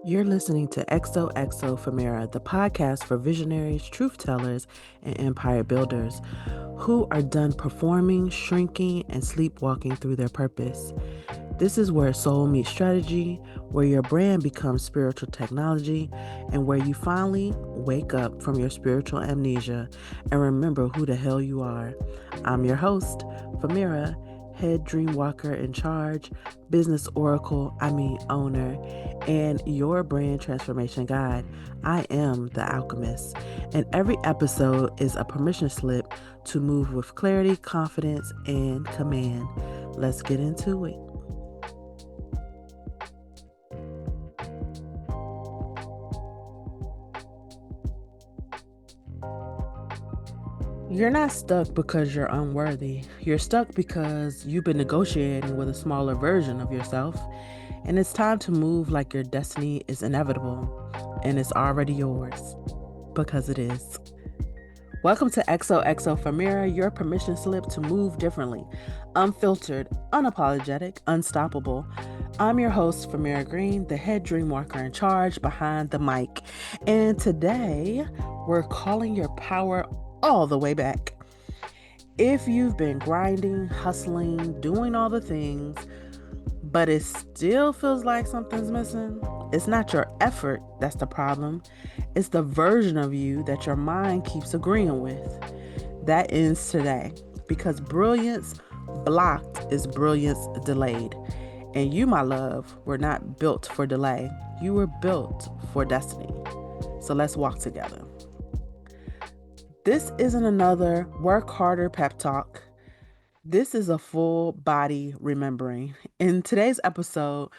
You're listening to XOXO Famira, the podcast for visionaries, truth tellers, and empire builders who are done performing, shrinking, and sleepwalking through their purpose. This is where soul meets strategy, where your brand becomes spiritual technology, and where you finally wake up from your spiritual amnesia and remember who the hell you are. I'm your host, Famira, head dream walker in charge, business oracle, owner, and your brand transformation guide. I am the alchemist, and every episode is a permission slip to move with clarity, confidence, and command. Let's get into it. You're not stuck because you're unworthy. You're stuck because you've been negotiating with a smaller version of yourself, and it's time to move like your destiny is inevitable and it's already yours because it is. Welcome to XOXO Famira, your permission slip to move differently, unfiltered, unapologetic, unstoppable. I'm your host, Famira Green, the head dream walker in charge behind the mic. And today, we're calling your power all the way back. If you've been grinding, hustling, doing all the things, but it still feels like something's missing, it's not your effort that's the problem. It's the version of you that your mind keeps agreeing with. That ends today because brilliance blocked is brilliance delayed. And you, my love, were not built for delay. You were built for destiny. So let's walk together. This isn't another work harder pep talk. This is a full body remembering. In today's episode,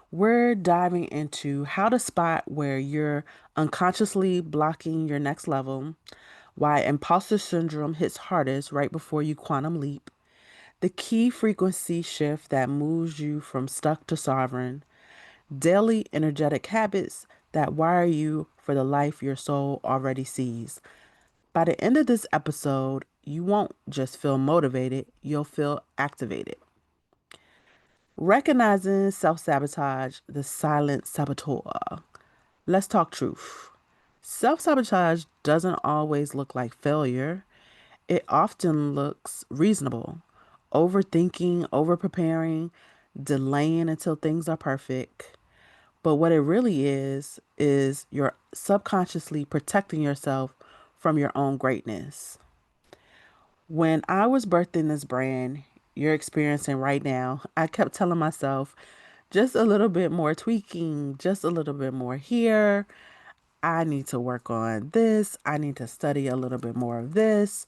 we're diving into how to spot where you're unconsciously blocking your next level, why imposter syndrome hits hardest right before you quantum leap, the key frequency shift that moves you from stuck to sovereign, daily energetic habits that wire you for the life your soul already sees. By the end of this episode, you won't just feel motivated, you'll feel activated. Recognizing self sabotage, the silent saboteur. Let's talk truth. Self sabotage doesn't always look like failure, it often looks reasonable. Overthinking, over preparing, delaying until things are perfect. But what it really is you're subconsciously protecting yourself from your own greatness. When I was birthing this brand you're experiencing right now, I kept telling myself just a little bit more tweaking, just a little bit more here. I need to work on this. I need to study a little bit more of this.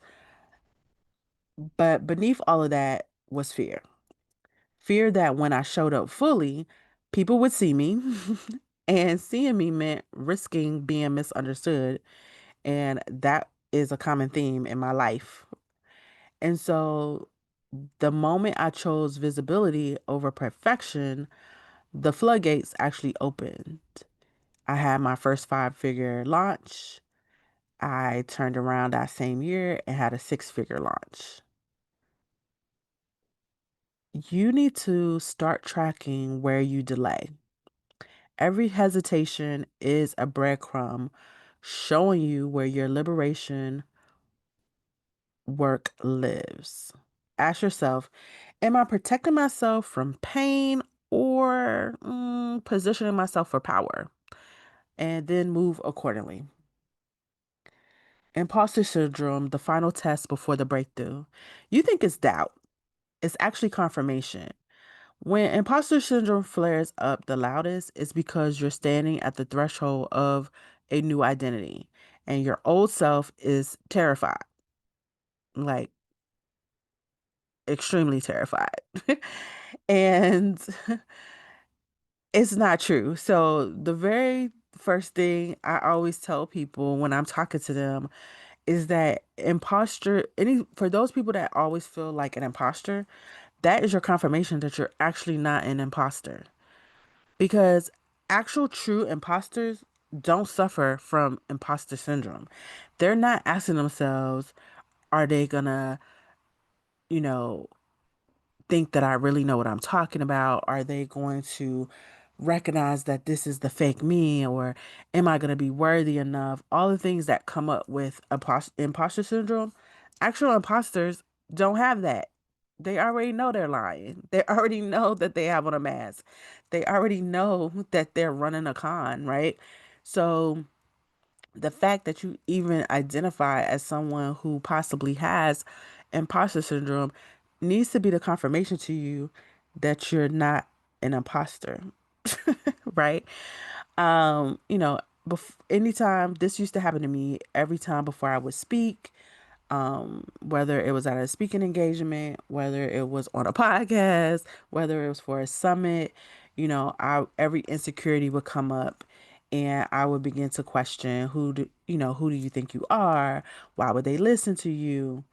But beneath all of that was fear. Fear that when I showed up fully, people would see me. And seeing me meant risking being misunderstood. And that is a common theme in my life. And so the moment I chose visibility over perfection, the floodgates actually opened. I had my first 5-figure launch. I turned around that same year and had a 6-figure launch. You need to start tracking where you delay. Every hesitation is a breadcrumb showing you where your liberation work lives. Ask yourself, am I protecting myself from pain or positioning myself for power? And then move accordingly. Imposter syndrome, the final test before the breakthrough. You think it's doubt, it's actually confirmation. When imposter syndrome flares up the loudest, it's because you're standing at the threshold of a new identity and your old self is terrified, like extremely terrified. And it's not true. So, the very first thing I always tell people when I'm talking to them is that imposter, any for those people that always feel like an imposter, that is your confirmation that you're actually not an imposter. Because actual true imposters don't suffer from imposter syndrome. They're not asking themselves, are they gonna, you know, think that I really know what I'm talking about? Are they going to recognize that this is the fake me, or am I going to be worthy enough? All the things that come up with imposter syndrome, actual imposters don't have that. They already know they're lying. They already know that they have on a mask. They already know that they're running a con, right? So the fact that you even identify as someone who possibly has imposter syndrome needs to be the confirmation to you that you're not an imposter, right? Anytime this used to happen to me every time before I would speak, whether it was at a speaking engagement, whether it was on a podcast, whether it was for a summit, I every insecurity would come up and I would begin to question who do you think you are? Why would they listen to you?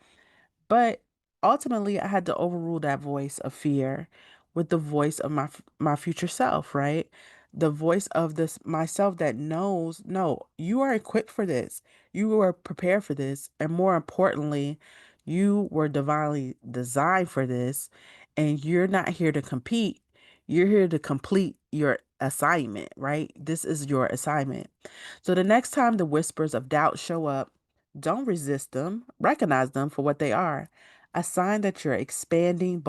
But ultimately, I had to overrule that voice of fear with the voice of my future self, right? The voice of this myself that knows, no, you are equipped for this. You were prepared for this, and more importantly, you were divinely designed for this, and you're not here to compete. You're here to complete your assignment, right? This is your assignment. So the next time the whispers of doubt show up, don't resist them. Recognize them for what they are. A sign that you're expanding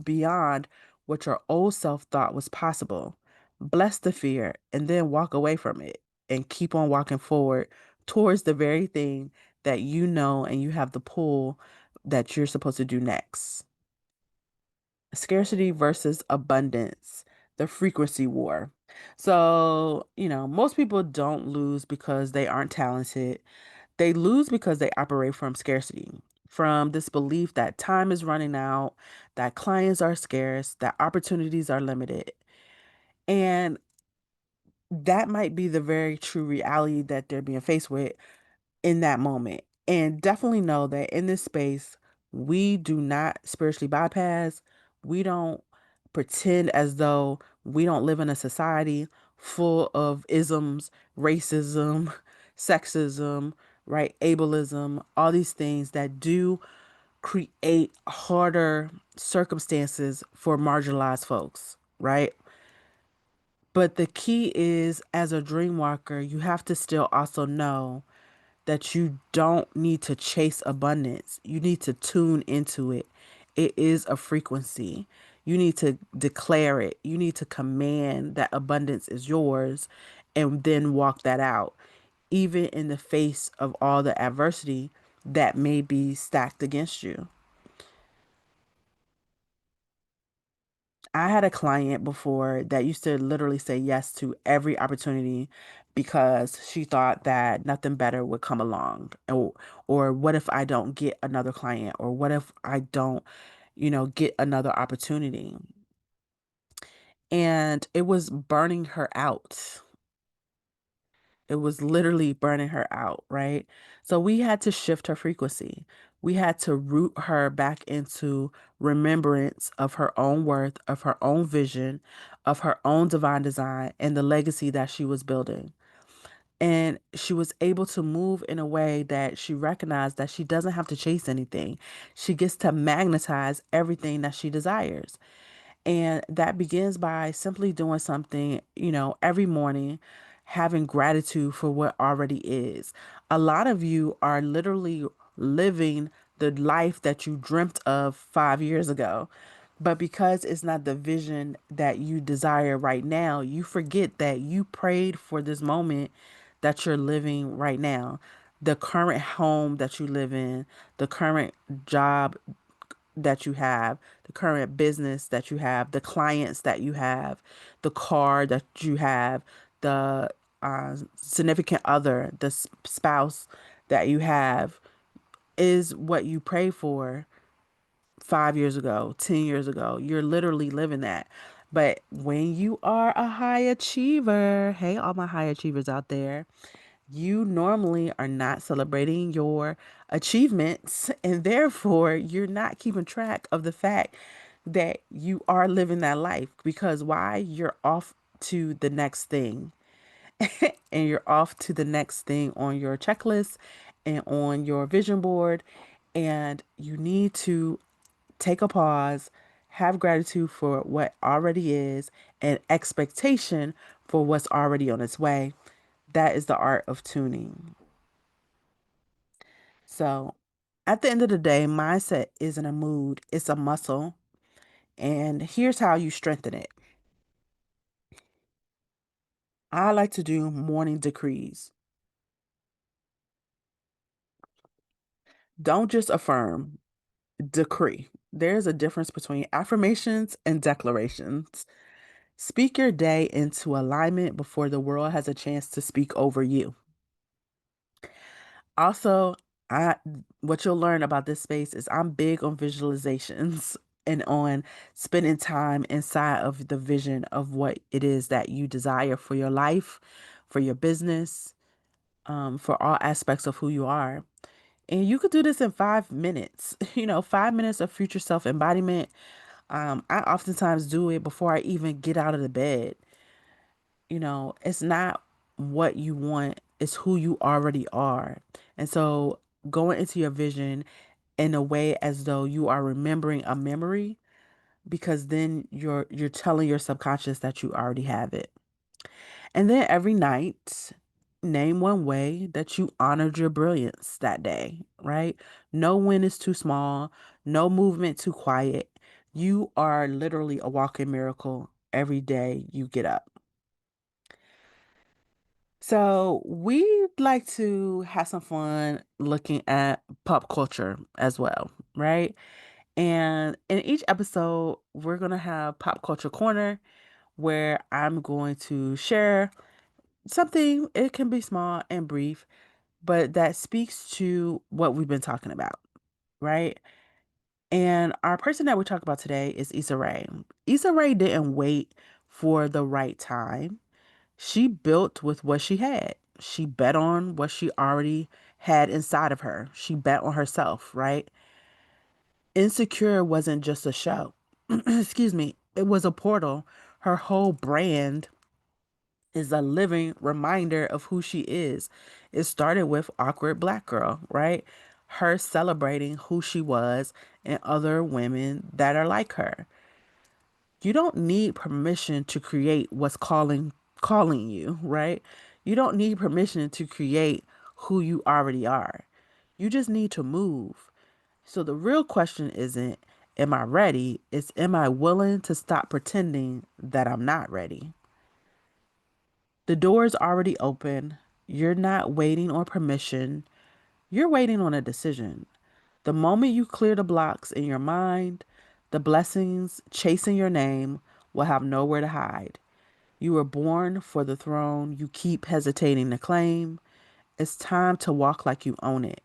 beyond what your old self thought was possible. Bless the fear and then walk away from it and keep on walking forward towards the very thing that you know and you have the pull that you're supposed to do next. Scarcity versus abundance, the frequency war. So, most people don't lose because they aren't talented. They lose because they operate from scarcity, from this belief that time is running out, that clients are scarce, that opportunities are limited. And that might be the very true reality that they're being faced with in that moment. And definitely know that in this space, we do not spiritually bypass. We don't pretend as though we don't live in a society full of isms, racism, sexism, right? Ableism, all these things that do create harder circumstances for marginalized folks, right? But the key is, as a dream walker, you have to still also know that you don't need to chase abundance. You need to tune into it. It is a frequency. You need to declare it. You need to command that abundance is yours and then walk that out, even in the face of all the adversity that may be stacked against you. I had a client before that used to literally say yes to every opportunity because she thought that nothing better would come along. Or what if I don't get another client? Or what if I don't, get another opportunity? And it was burning her out. It was literally burning her out, right? So we had to shift her frequency. We had to root her back into remembrance of her own worth, of her own vision, of her own divine design, and the legacy that she was building. And she was able to move in a way that she recognized that she doesn't have to chase anything. She gets to magnetize everything that she desires. And that begins by simply doing something, every morning, having gratitude for what already is. A lot of you are literally living the life that you dreamt of 5 years ago. But because it's not the vision that you desire right now, you forget that you prayed for this moment that you're living right now. The current home that you live in, the current job that you have, the current business that you have, the clients that you have, the car that you have, the significant other, the spouse that you have is what you pray for 5 years ago, 10 years ago. You're literally living that. But when you are a high achiever, hey, all my high achievers out there, you normally are not celebrating your achievements, and therefore you're not keeping track of the fact that you are living that life. Because why? You're off to the next thing, and you're off to the next thing on your checklist and on your vision board, and you need to take a pause, have gratitude for what already is, and expectation for what's already on its way. That is the art of tuning. So, at the end of the day, mindset isn't a mood, it's a muscle. And here's how you strengthen it. I like to do morning decrees. Don't just affirm, decree. There's a difference between affirmations and declarations. Speak your day into alignment before the world has a chance to speak over you. Also, I what you'll learn about this space is I'm big on visualizations and on spending time inside of the vision of what it is that you desire for your life, for your business, for all aspects of who you are. And you could do this in 5 minutes. 5 minutes of future self embodiment. I oftentimes do it before I even get out of the bed. It's not what you want, it's who you already are. And so going into your vision in a way as though you are remembering a memory, because then you're telling your subconscious that you already have it. And then every night, name one way that you honored your brilliance that day, right? No win is too small, no movement too quiet. You are literally a walking miracle every day you get up. So, we'd like to have some fun looking at pop culture as well, right? And in each episode, we're going to have Pop Culture Corner where I'm going to share something. It can be small and brief, but that speaks to what we've been talking about, right? And our person that we talk about today is Issa Rae. Issa Rae didn't wait for the right time. She built with what she had. She bet on what she already had inside of her. She bet on herself, right? Insecure wasn't just a show. Excuse me. It was a portal. Her whole brand is a living reminder of who she is. It started with Awkward Black Girl, right? Her celebrating who she was and other women that are like her. You don't need permission to create what's calling you, right? You don't need permission to create who you already are. You just need to move. So the real question isn't, am I ready? It's, am I willing to stop pretending that I'm not ready? The door is already open. You're not waiting on permission. You're waiting on a decision. The moment you clear the blocks in your mind, the blessings chasing your name will have nowhere to hide. You were born for the throne you keep hesitating to claim. It's time to walk like you own it.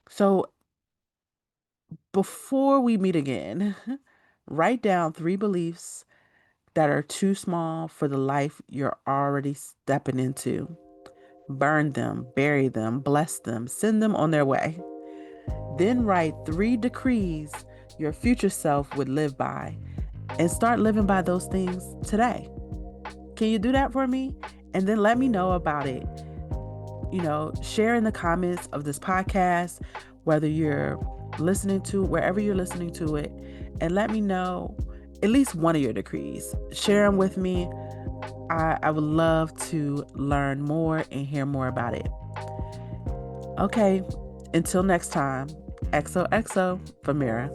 So, before we meet again, write down 3 beliefs that are too small for the life you're already stepping into. Burn them, bury them, bless them, send them on their way. Then write 3 decrees your future self would live by and start living by those things today. Can you do that for me? And then let me know about it. Share in the comments of this podcast, whether you're listening to, wherever you're listening to it, and let me know at least one of your decrees. Share them with me. I would love to learn more and hear more about it. Okay, until next time, XOXO, Famira.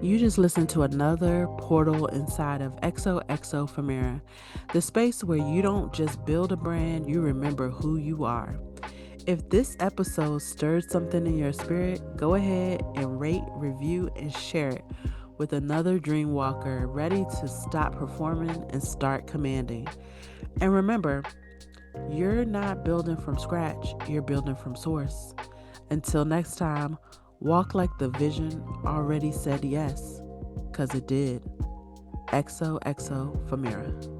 You just listened to another portal inside of XOXO Famira, the space where you don't just build a brand, you remember who you are. If this episode stirred something in your spirit, go ahead and rate, review, and share it with another dream walker ready to stop performing and start commanding. And remember, you're not building from scratch, you're building from source. Until next time, walk like the vision already said yes, because it did. XOXO Famira.